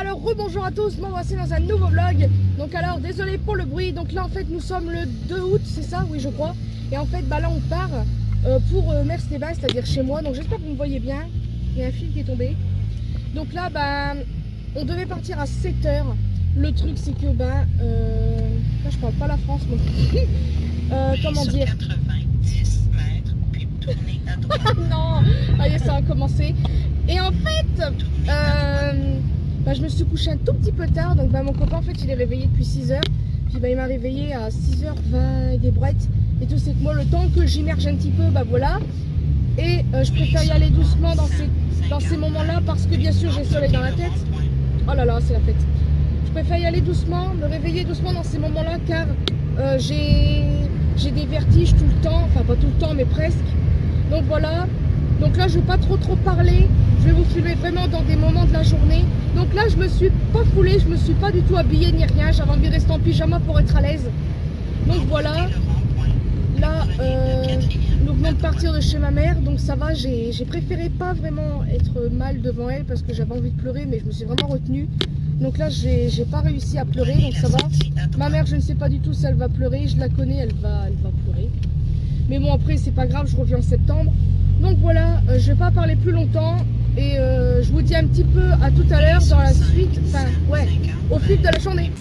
Alors rebonjour à tous, me voici dans un nouveau vlog. Donc alors désolé pour le bruit, donc là en fait nous sommes le 2 août, c'est ça? Oui je crois. Et en fait bah là on part pour Mers-les-Bains, c'est-à-dire chez moi. Donc j'espère que vous me voyez bien. Il y a un fil qui est tombé. Donc là bah on devait partir à 7 h. Le truc c'est que bah là je parle pas la France mais comment dire 90 mètres, puis tournez à droite. non, allez ça a commencé. Et en fait bah, je me suis couchée un tout petit peu tard. Donc bah, mon copain en fait il est réveillé depuis 6 h. Puis bah, il m'a réveillé à 6 h 20 et des brouettes. Et tout c'est que moi le temps que j'immerge un petit peu bah voilà. Et je préfère y aller doucement dans ces moments là parce que bien sûr j'ai le soleil dans la tête. Oh là là c'est la fête. Je préfère y aller doucement, me réveiller doucement dans ces moments là car j'ai des vertiges tout le temps. Enfin pas tout le temps mais presque. Donc voilà. Donc là je vais pas trop parler. Je vais vous filmer vraiment dans des moments de la journée. Donc là je me suis pas foulée, je me suis pas du tout habillée ni rien. J'avais envie de rester en pyjama pour être à l'aise. Donc voilà. Là nous venons de partir de chez ma mère. Donc ça va, j'ai préféré pas vraiment être mal devant elle parce que j'avais envie de pleurer. Mais je me suis vraiment retenue. Donc là j'ai pas réussi à pleurer, donc ça va. Ma mère je ne sais pas du tout si elle va pleurer. Je la connais, elle va pleurer. Mais bon après c'est pas grave, je reviens en septembre. Donc voilà, je vais pas parler plus longtemps. Et je vous dis un petit peu à tout à l'heure dans la suite, enfin ouais, au fil de la journée.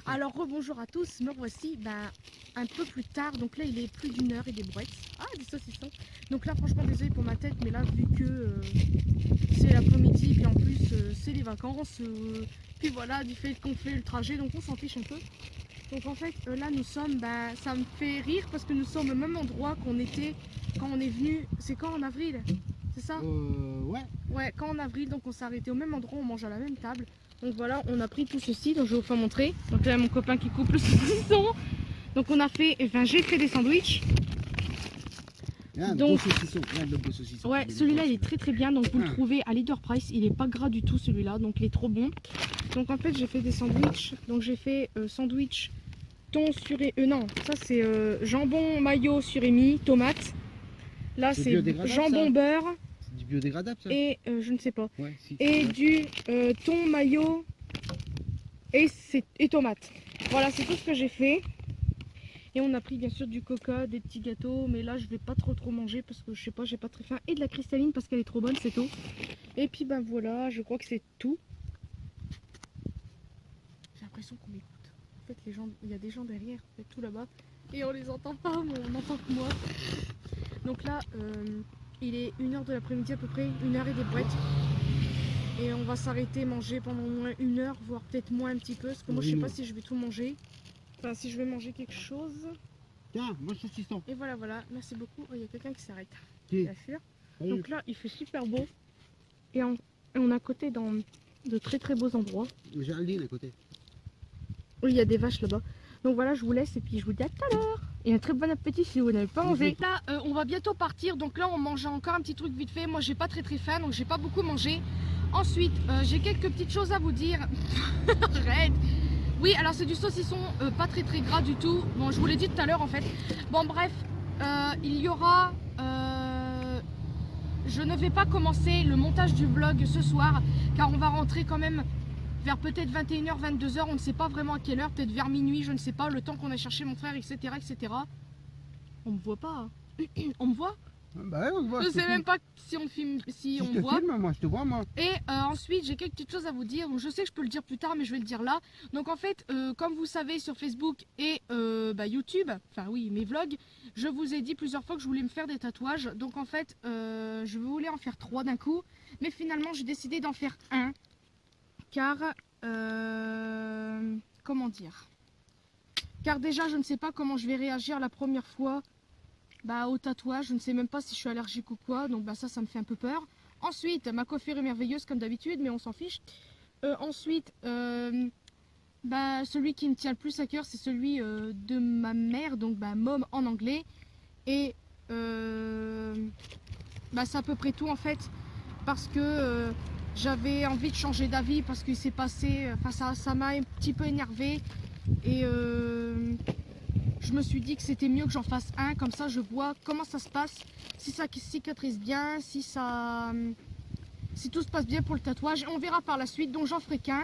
Alors rebonjour à tous, me voici un peu plus tard, donc là il est plus d'1 h et des brouettes. Ah des saucissons. Donc là franchement désolé pour ma tête, mais là vu que c'est l'après-midi, puis en plus c'est les vacances, puis voilà du fait qu'on fait le trajet, donc on s'en fiche un peu. Donc en fait là nous sommes, ça me fait rire parce que nous sommes au même endroit qu'on était quand on est venu, c'est quand en avril? C'est ça? Ouais. Ouais, quand en avril, donc on s'est arrêté au même endroit, on mange à la même table. Donc voilà, on a pris tout ceci, donc je vais vous faire montrer. Donc là, mon copain qui coupe le saucisson. Donc on a fait, enfin j'ai fait des sandwichs. Regarde, Donc, beau saucisson. Regarde le beau saucisson. ouais, celui-là il est très bien, donc vous le trouvez à Leader Price. Il est pas gras du tout celui-là, donc il est trop bon. Donc en fait j'ai fait des sandwichs. Donc j'ai fait sandwich thon suré... non, ça c'est jambon mayo surémi, tomate. Là c'est jambon ça beurre. C'est du biodégradable ça? Et je ne sais pas. Ouais, si. Et du thon mayo et tomate. Voilà, c'est tout ce que j'ai fait. Et on a pris bien sûr du coca, des petits gâteaux, mais là je vais pas trop manger parce que je sais pas, j'ai pas très faim. Et de la cristalline parce qu'elle est trop bonne, c'est tout. Et puis ben voilà, je crois que c'est tout. J'ai l'impression qu'on m'écoute. En fait, les gens, il y a des gens derrière, en fait, tout là-bas, et on les entend pas, mais on entend que moi. Donc là, il est 1 h de l'après-midi à peu près, 1 h et des brouettes. Et on va s'arrêter manger pendant au moins 1 h, voire peut-être moins un petit peu, parce que moi je sais pas si je vais tout manger. Enfin, si je vais manger quelque chose. Tiens, moi saucisson. Et voilà, merci beaucoup. Oh, il y a quelqu'un qui s'arrête. Qui? Bien sûr. Donc là, il fait super beau. Et on est à côté dans de très beaux endroits. Géraldine à côté. Oui, il y a des vaches là-bas. Donc voilà, je vous laisse et puis je vous dis à tout à l'heure. Et un très bon appétit si vous n'avez pas mangé. Là, on va bientôt partir. Donc là, on mange encore un petit truc vite fait. Moi, j'ai pas très faim, donc j'ai pas beaucoup mangé. Ensuite, j'ai quelques petites choses à vous dire. Arrête. Oui, alors c'est du saucisson pas très gras du tout. Bon, je vous l'ai dit tout à l'heure en fait. Bon, bref, il y aura... je ne vais pas commencer le montage du vlog ce soir car on va rentrer quand même vers peut-être 21h, 22h, on ne sait pas vraiment à quelle heure, peut-être vers minuit, je ne sais pas, le temps qu'on a cherché mon frère, etc. etc. On me voit pas. Hein. On me voit? Bah ouais, on te voit. Je sais même pas si on filme, si on me voit. Filme, moi, je te vois, moi. Et ensuite, j'ai quelques petites choses à vous dire. Donc, je sais que je peux le dire plus tard, mais je vais le dire là. Donc, en fait, comme vous savez, sur Facebook et YouTube, enfin oui, mes vlogs, je vous ai dit plusieurs fois que je voulais me faire des tatouages. Donc, en fait, je voulais en faire 3 d'un coup. Mais finalement, j'ai décidé d'en faire un. Car, comment dire? Car déjà, je ne sais pas comment je vais réagir la première fois au tatouage. Je ne sais même pas si je suis allergique ou quoi. Donc, ça me fait un peu peur. Ensuite, ma coiffure est merveilleuse comme d'habitude, mais on s'en fiche. Ensuite, celui qui me tient le plus à cœur, c'est celui de ma mère, donc mom en anglais. Et c'est à peu près tout en fait, parce que j'avais envie de changer d'avis, parce qu'il s'est passé, ça m'a un petit peu énervé. Et je me suis dit que c'était mieux que j'en fasse un, comme ça je vois comment ça se passe, si ça cicatrise bien, si tout se passe bien pour le tatouage. On verra par la suite, donc j'en ferai qu'un.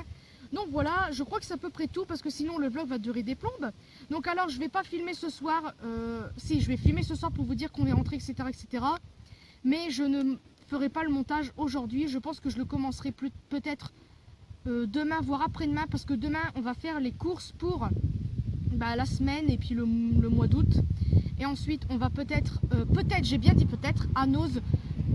Donc voilà, je crois que c'est à peu près tout, parce que sinon le vlog va durer des plombes. Donc alors je vais pas filmer ce soir, si je vais filmer ce soir pour vous dire qu'on est rentré, etc. etc. Mais je ne ferai pas le montage aujourd'hui, je pense que je le commencerai peut-être demain, voire après-demain, parce que demain on va faire les courses pour la semaine et puis le mois d'août. Et ensuite on va peut-être, j'ai bien dit peut-être, à Nose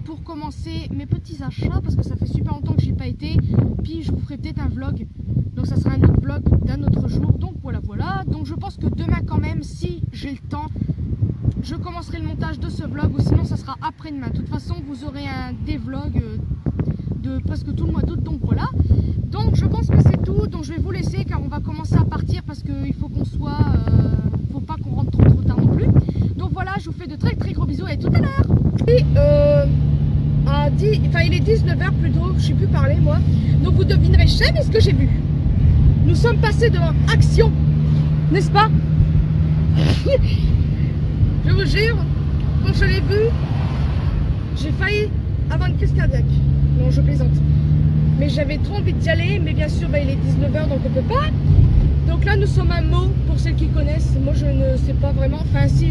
pour commencer mes petits achats, parce que ça fait super longtemps que j'ai pas été. Puis je vous ferai peut-être un vlog, donc ça sera un autre vlog d'un autre jour. Donc voilà. Donc je pense que demain quand même, si j'ai le temps, je commencerai le montage de ce vlog, ou sinon ça sera après-demain. De toute façon vous aurez des vlogs de presque tout le mois d'août. Donc voilà. Donc je pense que c'est tout. Donc je vais vous laisser, car on va commencer à partir, parce qu'il faut qu'on soit, faut pas qu'on rentre trop tard non plus. Donc voilà, je vous fais de très très gros bisous et à tout à l'heure. Et il est 19h plutôt, je sais plus parler moi. Donc vous devinerez jamais ce que j'ai vu. Nous sommes passés devant Action, n'est-ce pas? Je vous jure, quand je l'ai vu, j'ai failli avoir une crise cardiaque. Non, je plaisante. Mais j'avais trop envie d'y aller, mais bien sûr il est 19h donc on peut pas. Donc là nous sommes à Meaux, pour celles qui connaissent. Moi je ne sais pas vraiment, enfin si,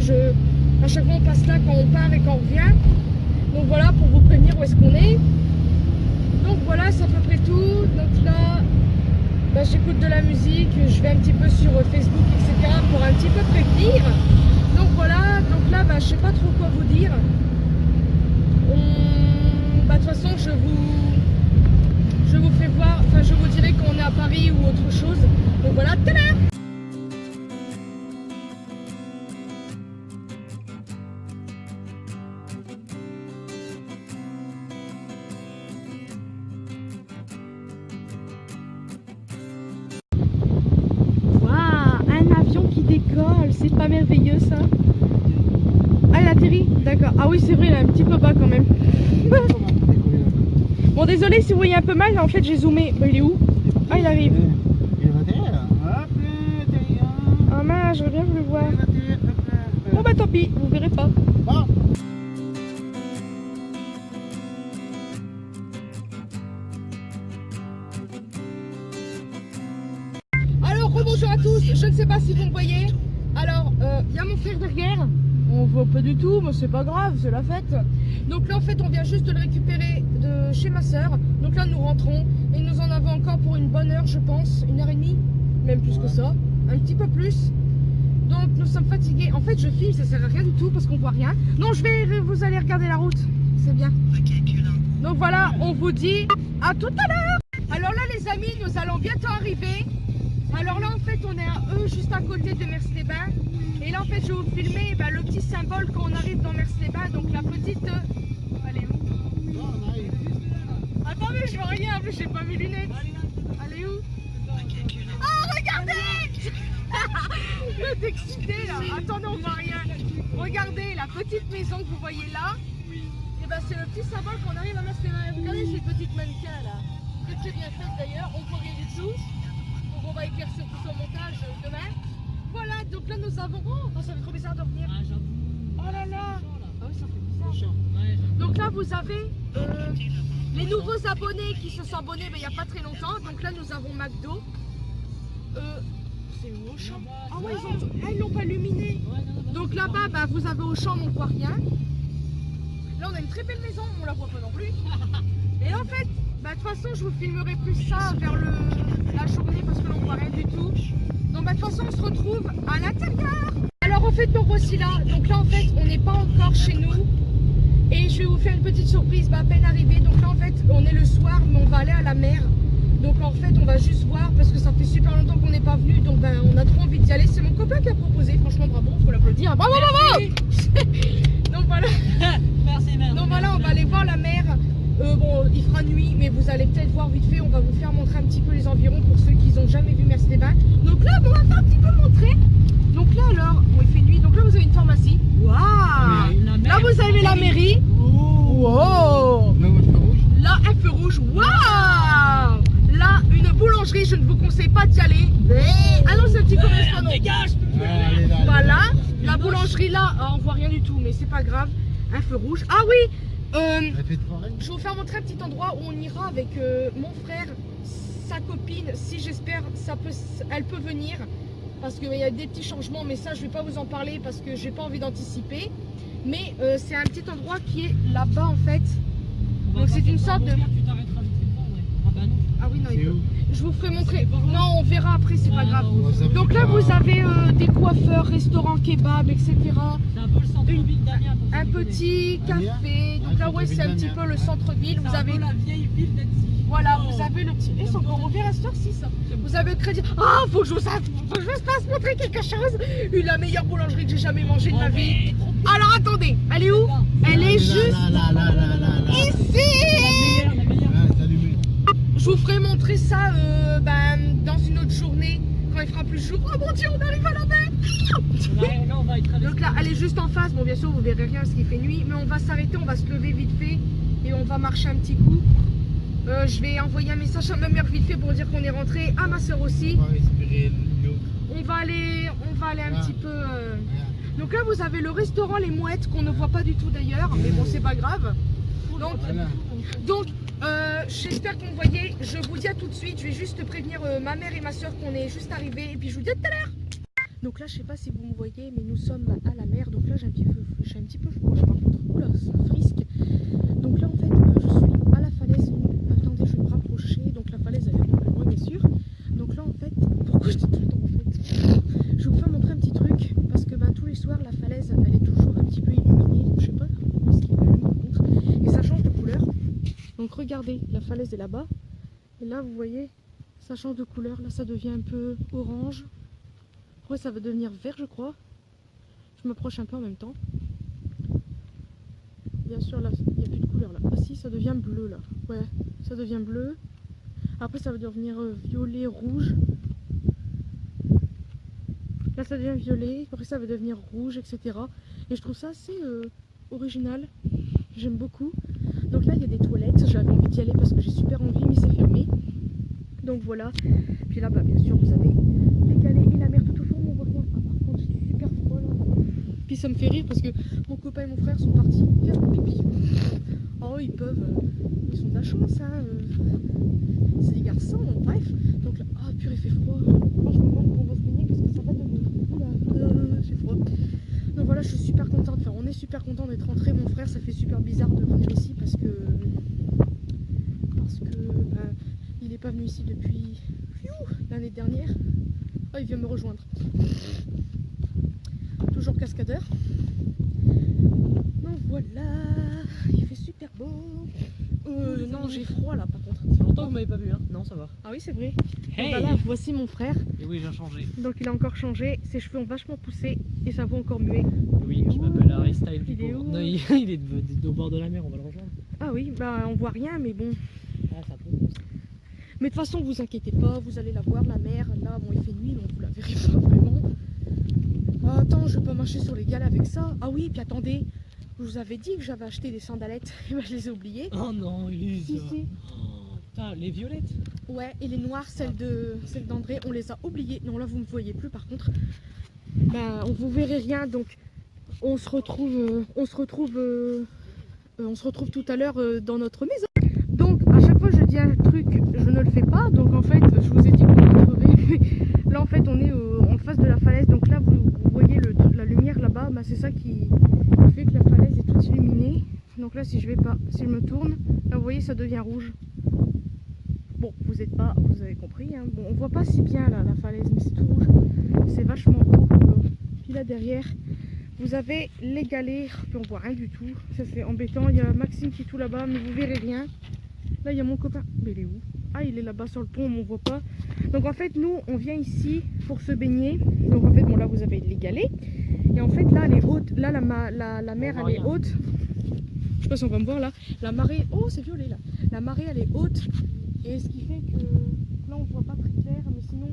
à chaque fois on passe là quand on part et quand on revient. Donc voilà, pour vous prévenir où est-ce qu'on est. Donc voilà, c'est à peu près tout. Donc là, j'écoute de la musique, je vais un petit peu sur Facebook, etc. pour un petit peu prévenir. Donc voilà, donc là, je sais pas trop quoi vous dire. De toute façon, je vous fais voir, je vous dirai qu'on est à Paris ou autre chose. Donc voilà, tout à l'heure. Décolle, c'est pas merveilleux ça? Ah, il atterrit? D'accord. Ah oui, c'est vrai, il est un petit peu bas quand même. Bon, désolé si vous voyez un peu mal, en fait j'ai zoomé. Il est où? Ah, il arrive. Il va derrière. Hop, derrière. Ah mince, j'aurais bien voulu le voir. Bon tant pis, vous verrez pas. Bon. Bonjour à tous, je ne sais pas si vous me voyez. Alors, il y a mon frère derrière. On voit pas du tout, mais c'est pas grave, c'est la fête. Donc là, en fait, on vient juste de le récupérer de chez ma soeur. Donc là, nous rentrons et nous en avons encore pour une bonne heure, je pense, 1h30, même plus que ça, un petit peu plus. Donc nous sommes fatigués. En fait, je filme, ça sert à rien du tout parce qu'on voit rien. Non, vous allez regarder la route, c'est bien. Donc voilà, on vous dit à tout à l'heure. Alors là, les amis, nous allons bientôt arriver. Alors là en fait on est à eux juste à côté de Mers-les-Bains. Et là en fait je vais vous filmer le petit symbole quand on arrive dans Mers-les-Bains. Donc la petite... Elle est où? Attendez, je vois rien, en plus j'ai pas mes lunettes. Elle est où? Oh regardez. Je suis excitée là. Attendez, on voit rien. Regardez la petite maison que vous voyez là. Et c'est le petit symbole quand on arrive à Mers-les-Bains. Regardez ces petites mannequins là. C'est très bien fait d'ailleurs, on voit rien du tout. On va éclaircir tout son montage demain. Voilà, donc là nous avons... Oh, ça fait trop bizarre de revenir. Oh là là. Ah oui, ça fait bizarre. Donc là vous avez Les nouveaux abonnés qui se sont abonnés il n'y a pas très longtemps. Donc là, nous avons McDo. C'est où Auchan? Ah ouais, ils l'ont pas illuminé. Donc là-bas, bah, vous avez Auchan, mais on voit rien. Là, on a une très belle maison, on la voit pas non plus. Et en fait, bah, de toute façon, je vous filmerai plus ça vers la journée parce que là, on voit rien du tout. Donc, bah, de toute façon, on se retrouve à l'intérieur. Alors, en fait, me voici là. Donc là, en fait, on n'est pas encore chez nous. Et je vais vous faire une petite surprise, bah, à peine arrivé. Donc là, en fait, on est le soir, mais on va aller à la mer. Donc en fait, on va juste voir parce que ça fait super longtemps qu'on n'est pas venu. Donc ben, on a trop envie d'y aller. C'est mon copain qui a proposé. Franchement, bravo, faut l'applaudir. Bravo, bravo. Donc voilà. Merci, merci. Donc voilà, on va aller voir la mer. Bon, il fera nuit, mais vous allez peut-être voir vite fait. On va vous faire montrer un petit peu les environs pour ceux qui n'ont jamais vu Mercedes-Benz. Donc là, bon, on va un petit peu montrer. Donc là, alors, bon, il fait nuit. Donc là, vous avez une pharmacie. Waouh. Là, vous avez la mairie. Wow. Là, votre feu rouge. Là, un feu rouge. Waouh. Là, une boulangerie. Je ne vous conseille pas d'y aller. Ah non, c'est un petit commerce. Non. Dégage. Allez, là, Voilà. La boulangerie là, on voit rien du tout, mais c'est pas grave. Un feu rouge. Ah oui. Elle fait de forêt. Je vais vous faire montrer un petit endroit où on ira avec mon frère, sa copine. Si j'espère, elle peut venir. Parce qu'il y a des petits changements, mais ça je vais pas vous en parler parce que j'ai pas envie d'anticiper. Mais c'est un petit endroit qui est là-bas en fait. Donc c'est une sorte de... Tu t'arrêteras vite fait devant, ouais. Ah bah non. Ah oui non, C'est où? je vous ferai montrer. Non, on verra après, c'est pas grave. Ouais, ça Donc fait là pas- vous avez des coiffeurs, restaurants, kebab, etc. C'est un peu le centre-ville d'Amiens. pour ceux Un qui connaissent. petit café. Donc là ouais c'est un petit peu le centre-ville. Vous C'est un avez... peu la vieille ville d'Annecy. Voilà, Oh. vous avez le petit... Et c'est encore ouvert à cette heure-ci, ça. Vous avez le crédit... Ah, faut que je vous fasse montrer quelque chose. La meilleure boulangerie que j'ai jamais mangée de ma vie. Alors attendez, elle est où? Elle est juste Là. ici. La meilleure. Ah, c'est allumé. Je vous ferai montrer ça dans une autre journée, quand il fera plus jour. Oh mon Dieu, on arrive à la mer. Là, on va y traverser. Donc là, elle est juste en face. Bon, bien sûr, vous verrez rien parce qu'il fait nuit. Mais on va s'arrêter, on va se lever vite fait. Et on va marcher un petit coup. Je vais envoyer un message à ma mère vite fait pour dire qu'on est rentré, à ma soeur aussi. On va respirer l'eau. On va aller un Ah. petit peu... Donc là vous avez le restaurant Les Mouettes qu'on ne voit pas du tout d'ailleurs, mais bon c'est pas grave. Donc j'espère que vous me voyez, je vous dis à tout de suite, je vais juste prévenir ma mère et ma soeur qu'on est juste arrivés et puis je vous dis à tout à l'heure. Donc là je sais pas si vous me voyez mais nous sommes à la mer, donc là j'ai un petit peu froid là par contre, oula ça frisque. Donc là en fait je suis à la falaise, attendez je vais me rapprocher, donc la falaise elle est un peu plus loin bien sûr. Donc là en fait, pourquoi je dis tout le temps en fait, je vais vous faire montrer un petit truc parce que tous les soirs la falaise elle est toujours un petit peu illuminée, je sais pas ce qu'il allume par contre, et ça change de couleur. Donc regardez, la falaise est là-bas, et là vous voyez, ça change de couleur, là ça devient un peu orange, après ça va devenir vert je crois. Je m'approche un peu en même temps. Bien sûr là, il n'y a plus de couleur là. Ah si, ça devient bleu là, ouais, ça devient bleu. Après ça va devenir violet, rouge. Là ça devient violet, après ça va devenir rouge, etc. Et je trouve ça assez original. J'aime beaucoup. Donc là il y a des toilettes, j'avais envie d'y aller parce que j'ai super envie mais c'est fermé. Donc voilà. Puis là bien sûr vous avez les galets et la mer tout au fond, on voit rien. Ah, par contre c'est super froid là. Puis ça me fait rire parce que mon copain et mon frère sont partis faire pipi. Oh ils peuvent, ils sont de la chance hein. C'est des garçons, bref. Donc là, ah purée, il fait froid. Franchement, je me demande qu'on va se baigner parce que ça va devenir. Oula, j'ai froid. Donc voilà, je suis super contente. Enfin, on est super content d'être rentré. Mon frère, ça fait super bizarre de venir ici parce que il n'est pas venu ici depuis l'année dernière. Oh, il vient me rejoindre. Toujours cascadeur. Donc voilà, il fait super beau. Non, j'ai froid là par contre. Ça fait longtemps que vous m'avez pas vu, hein? Non, ça va. Ah oui, c'est vrai. Hey. Donc voilà, voici mon frère. Et oui, j'ai changé. Donc il a encore changé. Ses cheveux ont vachement poussé et sa voix encore muet. Oui, je m'appelle Harry Style du Il est pauvre. où Non, il est au bord de la mer, on va le rejoindre. Ah oui, on voit rien, mais bon. Ah, ça peut. Mais de toute façon, vous inquiétez pas, vous allez la voir, la mer. Là, bon, il fait nuit, donc vous la verrez pas vraiment. Ah, attends, je vais pas marcher sur les galets avec ça. Ah oui, puis attendez, je vous avais dit que j'avais acheté des sandalettes. Et ben, je les ai oubliées. Oh non, Elise. Si, si. Oh, putain, les violettes. Ouais, et les noires, celles d'André, on les a oubliées. Non, là, vous me voyez plus par contre. On vous verrez rien, donc on se retrouve tout à l'heure dans notre maison. Donc ne le fais pas. Donc en fait, je vous ai dit qu'on allait crever. Là en fait, on est en face de la falaise. Donc là, vous voyez la lumière là-bas. Bah, c'est ça qui fait que la falaise est toute illuminée. Donc là, si je me tourne, là vous voyez, ça devient rouge. Bon, vous avez compris. Hein. Bon, on voit pas si bien là la falaise, mais c'est tout rouge. C'est vachement haut. Puis là derrière, vous avez les galères. Puis on voit rien du tout. Ça c'est embêtant. Il y a Maxime qui est tout là-bas, mais vous verrez rien. Là, il y a mon copain. Mais il est où? Ah, il est là-bas sur le pont, mais on voit pas. Donc en fait, nous, on vient ici pour se baigner. Donc en fait, bon là, vous avez les galets. Et en fait, là, elle est haute. Là, la mer, elle est haute. Je sais pas si on va me voir là. La marée, oh, c'est violet là. La marée, elle est haute. Et ce qui fait que là, on voit pas très clair. Mais sinon,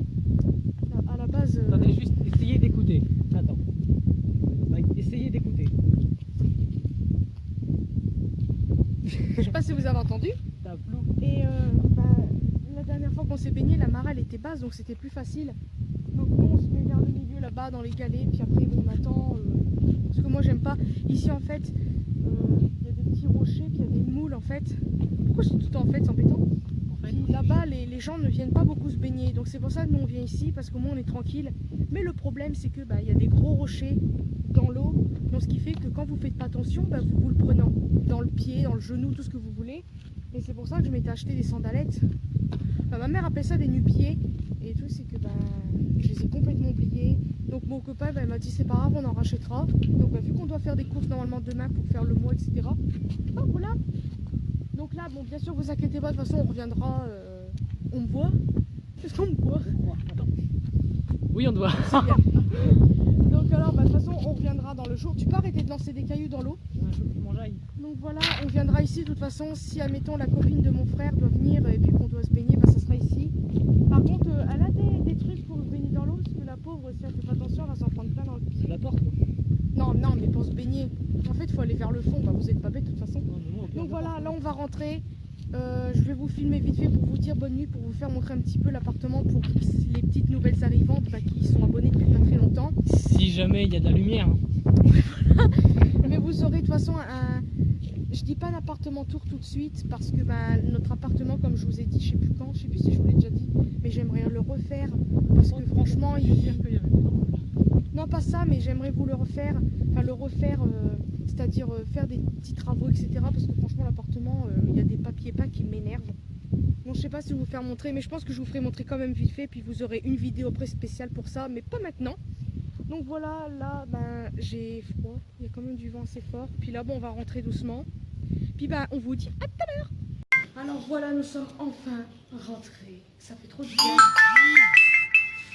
à la base... Attendez, juste essayez d'écouter. Attends. Essayez d'écouter. Je sais pas si vous avez entendu. T'as flou. Et la dernière fois qu'on s'est baigné, la marée elle était basse, donc c'était plus facile. Donc nous on se met vers le milieu là-bas dans les galets, puis après bon, on attend. Parce que moi j'aime pas. Ici en fait, il y a des petits rochers, puis il y a des moules en fait. Pourquoi je dis tout le temps en fait, c'est embêtant. Puis là-bas les gens ne viennent pas beaucoup se baigner, donc c'est pour ça que nous on vient ici, parce qu'au moins on est tranquille. Mais le problème c'est que il y a des gros rochers dans l'eau, donc ce qui fait que quand vous faites pas attention, vous le prenez dans le pied, dans le genou, tout ce que vous voulez. Et c'est pour ça que je m'étais acheté des sandalettes. Ma mère appelle ça des nu-pieds. Et tout, c'est que je les ai complètement oubliées. Donc mon copain elle m'a dit c'est pas grave, on en rachètera. Donc vu qu'on doit faire des courses normalement demain pour faire le mois, etc. Oh voilà. Donc là, bon bien sûr vous inquiétez pas, de toute façon on reviendra. On me voit. Est-ce qu'on me voit? Attends. Oui, on doit. Donc alors de toute façon on reviendra dans le jour. Tu peux arrêter de lancer des cailloux dans l'eau? Donc voilà, on viendra ici de toute façon. Si admettons la copine de mon frère doit venir et puis qu'on doit se baigner, ça sera ici. Par contre elle a des trucs pour se baigner dans l'eau, parce que la pauvre, si elle fait pas attention, elle va s'en prendre plein dans le pied. C'est la porte. Non, mais pour se baigner. En fait il faut aller vers le fond, vous êtes pas bête de toute façon. Donc voilà, là on va rentrer. Je vais vous filmer vite fait pour vous dire bonne nuit, pour vous faire montrer un petit peu l'appartement pour les petites nouvelles arrivantes qui sont abonnées depuis pas très longtemps. Si jamais il y a de la lumière. Mais vous aurez de toute façon je dis pas un appartement tour tout de suite, parce que notre appartement, comme je vous ai dit, je sais plus quand, je sais plus si je vous l'ai déjà dit, mais j'aimerais le refaire parce que franchement non pas ça, mais j'aimerais vous le refaire, c'est-à-dire faire des petits travaux, etc. Parce que franchement l'appartement, il y a des papiers peints qui m'énervent. Bon, je sais pas si vous faire montrer, mais je pense que je vous ferai montrer quand même vite fait, puis vous aurez une vidéo après spéciale pour ça, mais pas maintenant. Donc voilà, là j'ai froid, il y a quand même du vent assez fort. Puis là on va rentrer doucement. Puis on vous dit à tout à l'heure. Alors voilà, nous sommes enfin rentrés. Ça fait trop du bien.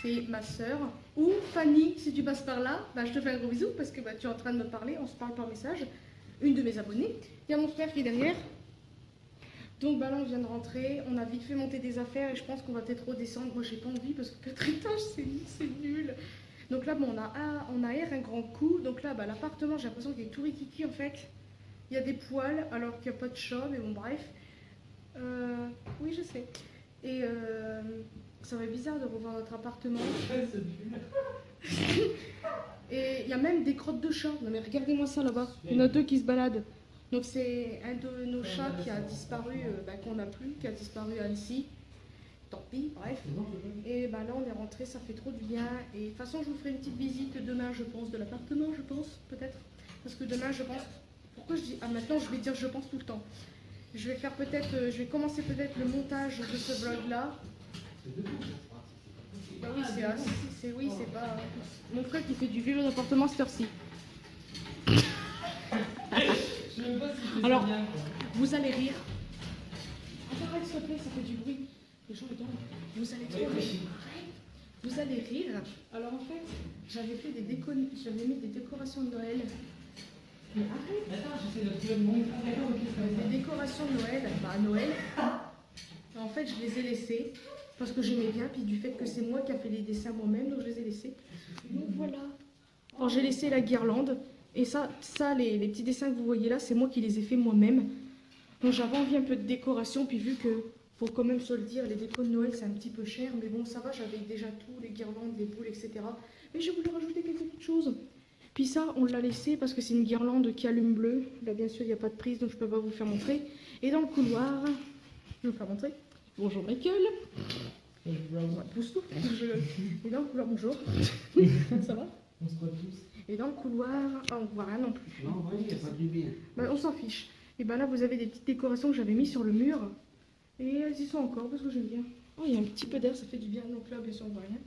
C'est ma soeur, ou Fanny, si tu passes par là, je te fais un gros bisou parce que tu es en train de me parler, on se parle par message. Une de mes abonnées. Il y a mon frère qui est derrière. Donc là on vient de rentrer, on a vite fait monter des affaires et je pense qu'on va peut-être redescendre. Moi j'ai pas envie parce que 4 étages c'est nul. Donc là on a air un grand coup. Donc là l'appartement, j'ai l'impression qu'il est tout rikiki en fait. Il y a des poils alors qu'il n'y a pas de chat, mais bon bref. Oui je sais. Et ça va être bizarre de revoir notre appartement. Et il y a même des crottes de chat. Non mais regardez-moi ça là-bas. Il y en a deux qui se baladent. Donc c'est un de nos chats qui a disparu, qu'on n'a plus, qui a disparu à Annecy. Tant pis, bref. Et là on est rentré, ça fait trop du bien. Et de toute façon je vous ferai une petite visite demain je pense de l'appartement, je pense, peut-être. Parce que demain je pense... Pourquoi je dis... Ah maintenant je vais dire je pense tout le temps. Je vais faire peut-être... je vais commencer peut-être le montage de ce vlog là. Bah oui c'est pas... Mon frère qui fait du vélo d'appartement cette heure-ci. Alors, vous allez rire. Arrête s'il te plaît, ça fait du bruit. Les gens ils dorment. Vous allez trop rire. Vous allez rire. Alors en fait, j'avais mis des décorations de Noël. Mais arrête. Attends, j'essaie de trouver le monde. Des décorations de Noël, Noël. En fait, je les ai laissées parce que j'aimais bien, puis du fait que c'est moi qui a fait les dessins moi-même, donc je les ai laissés. Donc voilà. Alors j'ai laissé la guirlande. Et ça les petits dessins que vous voyez là, c'est moi qui les ai fait moi-même. Donc j'avais envie un peu de décoration, puis vu que, faut quand même se le dire, les décos de Noël c'est un petit peu cher, mais bon ça va, j'avais déjà tout, les guirlandes, les boules, etc. Mais j'ai voulu rajouter quelques petites choses. Puis ça, on l'a laissé parce que c'est une guirlande qui allume bleu. Là bien sûr il n'y a pas de prise, donc je peux pas vous faire montrer. Et dans le couloir, je vais vous faire montrer. Bonjour Michael. Ouais, pousse tout. Et dans le couloir, bonjour. Ça va? On se croit tous. Et dans le couloir, on voit rien non plus. Non, ouais, il n'y a pas de lumière. Bah, on s'en fiche. Et ben là, vous avez des petites décorations que j'avais mis sur le mur. Et elles y sont encore parce que j'aime bien. Oh, il y a un petit peu d'air, ça fait du bien. Donc là, bien sûr, on voit rien.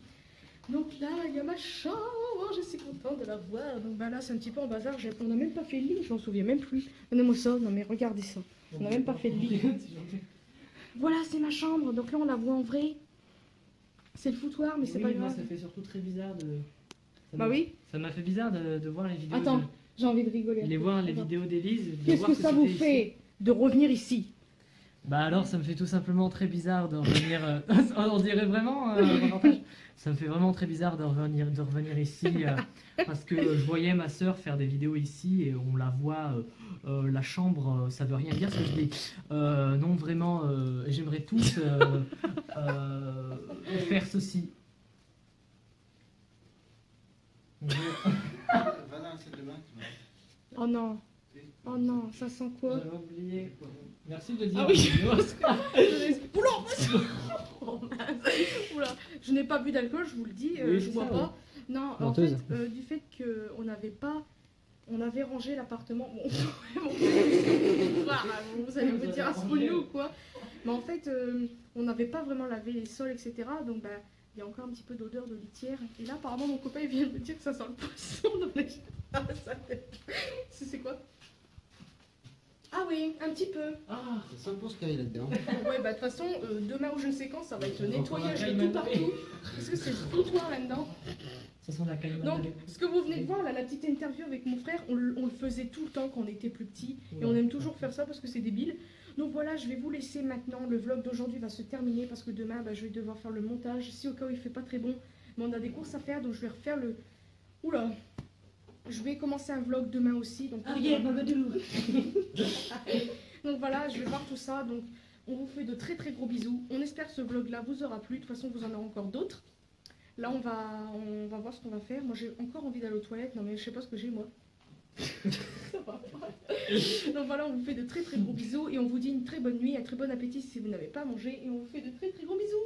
Donc là, il y a ma chambre. Oh, je suis contente de la voir. Donc bah là, c'est un petit peu en bazar. On n'a même pas fait le lit, je m'en souviens même plus. Donnez-moi ça. Non mais regardez ça. On n'a même pas fait le lit. Voilà, c'est ma chambre. Donc là, on la voit en vrai. C'est le foutoir, mais c'est Oui, pas moi, grave. ça fait surtout très bizarre de. ça Bah m'a- oui. Ça m'a fait bizarre de voir les vidéos. Attends, j'ai envie de rigoler. un Les peu. voir les Attends. vidéos d'Élise. de Qu'est-ce voir que ça vous c'était ici. fait de revenir ici? Bah alors, ça me fait tout simplement très bizarre de revenir. On dirait vraiment un reportage. Ça me fait vraiment très bizarre de revenir ici parce que je voyais ma sœur faire des vidéos ici et on la voit. La chambre, ça veut rien dire ce que je dis. Non, vraiment, j'aimerais tous faire ceci. Voilà, c'est demain. Oh non. Oh non, ça sent quoi? J'avais oublié. Merci de dire. Ah oui. vidéo. Oula, oh, mince. Oula, je n'ai pas bu d'alcool, je vous le dis, Oui, je c'est bois ça, pas. Non, en Menteuse. fait, du fait qu'on n'avait pas, on avait rangé l'appartement. Bon, bon, vous allez vous dire, ah, c'est pour nous ou quoi? Mais en fait, on n'avait pas vraiment lavé les sols, etc. Donc, bah, il y a encore un petit peu d'odeur de litière. Et là, apparemment, mon copain il vient de me dire que ça sent le poisson dans les. Ah, ça c'est quoi? Ah oui, un petit peu. Ah, C'est 100% qu'il y a là-dedans. Ouais, bah de toute façon, demain ou je ne sais quand, ça va être le Donc, nettoyage on va de caille tout partout. Parce que c'est le foutoir là-dedans. ça sent la caille. Donc, ce que vous venez de voir, là, la petite interview avec mon frère, on le faisait tout le temps quand on était plus petit. Et on aime toujours faire ça parce que c'est débile. Donc voilà, je vais vous laisser maintenant. Le vlog d'aujourd'hui va se terminer parce que demain, bah, je vais devoir faire le montage. Si au cas où il fait pas très bon, mais on a des courses à faire, donc je vais refaire le... Oula. Je vais commencer un vlog demain aussi. Donc, donc voilà, je vais voir tout ça. Donc on vous fait de très très gros bisous. On espère que ce vlog là vous aura plu. De toute façon, vous en aurez encore d'autres. Là, on va voir ce qu'on va faire. Moi, j'ai encore envie d'aller aux toilettes. Non, mais je sais pas ce que j'ai, moi. Ça va pas. Donc voilà, on vous fait de très très gros bisous. Et on vous dit une très bonne nuit, un très bon appétit si vous n'avez pas mangé. Et on vous fait de très très gros bisous.